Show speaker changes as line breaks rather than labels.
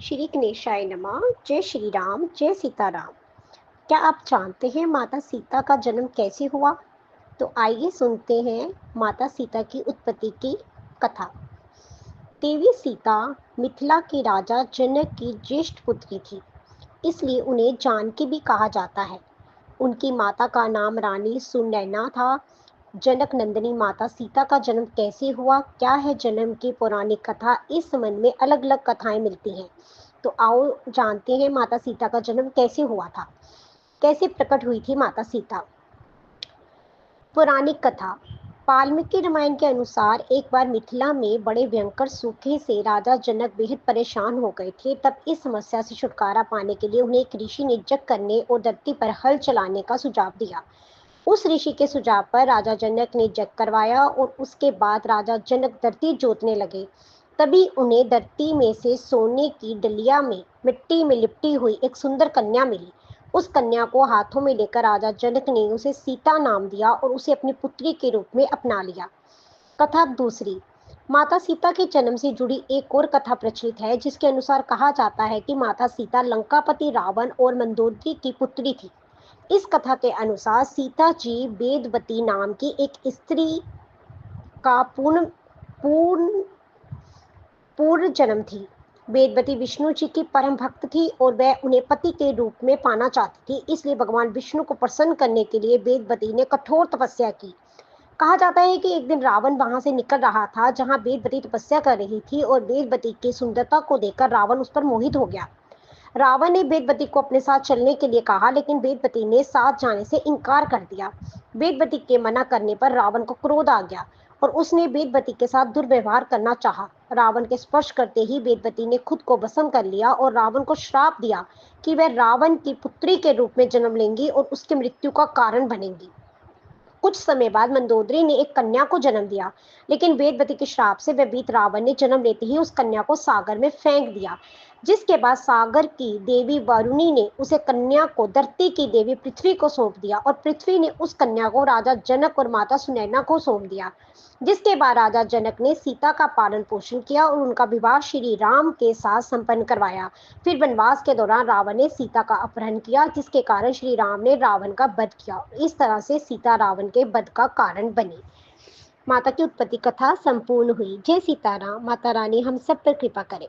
श्री गणेशाय नमः। जय श्री राम, जय सीताराम। क्या आप जानते हैं माता सीता का जन्म कैसे हुआ? तो आइए सुनते हैं माता सीता की उत्पत्ति की कथा। देवी सीता मिथिला के राजा जनक की ज्येष्ठ पुत्री थी, इसलिए उन्हें जानकी भी कहा जाता है। उनकी माता का नाम रानी सुनैना था। जनक नंदिनी माता सीता का जन्म कैसे हुआ, क्या है जन्म की पौराणिक कथा, इस संबंध में अलग अलग कथाएं मिलती हैं। तो आओ जानते हैं माता सीता का जन्म कैसे हुआ था, कैसे प्रकट हुई थी माता सीता। पौराणिक कथा। वाल्मीकि रामायण के अनुसार एक बार मिथिला में बड़े भयंकर सूखे से राजा जनक बेहद परेशान हो गए थे। तब इस समस्या से छुटकारा पाने के लिए उन्हें एक ऋषि ने यज्ञ करने और धरती पर हल चलाने का सुझाव दिया। उस ऋषि के सुझाव पर राजा जनक ने यज्ञ करवाया और उसके बाद राजा जनक धरती जोतने लगे। तभी उन्हें धरती में से सोने की डलिया में मिट्टी में लिपटी हुई एक सुंदर कन्या मिली। उस कन्या को हाथों में लेकर राजा जनक ने उसे सीता नाम दिया और उसे अपनी पुत्री के रूप में अपना लिया। कथा दूसरी। माता सीता के जन्म से जुड़ी एक और कथा प्रचलित है, जिसके अनुसार कहा जाता है कि माता सीता लंकापति रावण और मंदोदरी की पुत्री थी। इस कथा के अनुसार सीता जी वेदवती नाम की एक स्त्री का पूर्ण पूर्व जन्म थी। वेदवती विष्णु जी की परम भक्त थी और वह उन्हें पति के रूप में पाना चाहती थी। इसलिए भगवान विष्णु को प्रसन्न करने के लिए वेदवती ने कठोर तपस्या की। कहा जाता है कि एक दिन रावण वहां से निकल रहा था जहां वेदवती तपस्या कर रही थी, और वेदवती की सुंदरता को देखकर रावण उस पर मोहित हो गया। रावण ने वेदवती को अपने साथ चलने के लिए कहा, लेकिन वेदवती ने साथ जाने से इनकार कर दिया। वेदवती के मना करने पर रावण को क्रोध आ गया और उसने वेदवती के साथ दुर्व्यवहार करना चाहा। रावण के स्पर्श करते ही वेदवती ने खुद को भस्म कर लिया और रावण को श्राप दिया कि वह रावण की पुत्री के रूप में जन्म लेंगी और उसकी मृत्यु का कारण बनेंगी। कुछ समय बाद मंदोदरी ने एक कन्या को जन्म दिया, लेकिन वेदवती के श्राप से भयभीत रावण ने जन्म लेते ही उस कन्या को सागर में फेंक दिया, जिसके बाद सागर की देवी वरुणी ने उसे कन्या को धरती की देवी पृथ्वी को सौंप दिया और पृथ्वी ने उस कन्या को राजा जनक और माता सुनैना को सौंप दिया। जिसके बाद राजा जनक ने सीता का पालन पोषण किया और उनका विवाह श्री राम के साथ संपन्न करवाया। फिर वनवास के दौरान रावण ने सीता का अपहरण किया, जिसके कारण श्री राम ने रावण का वध किया। इस तरह से सीता रावण के वध का कारण बनी। माता की उत्पत्ति कथा संपूर्ण हुई। जय सीताराम। माता रानी हम सब पर कृपा करें।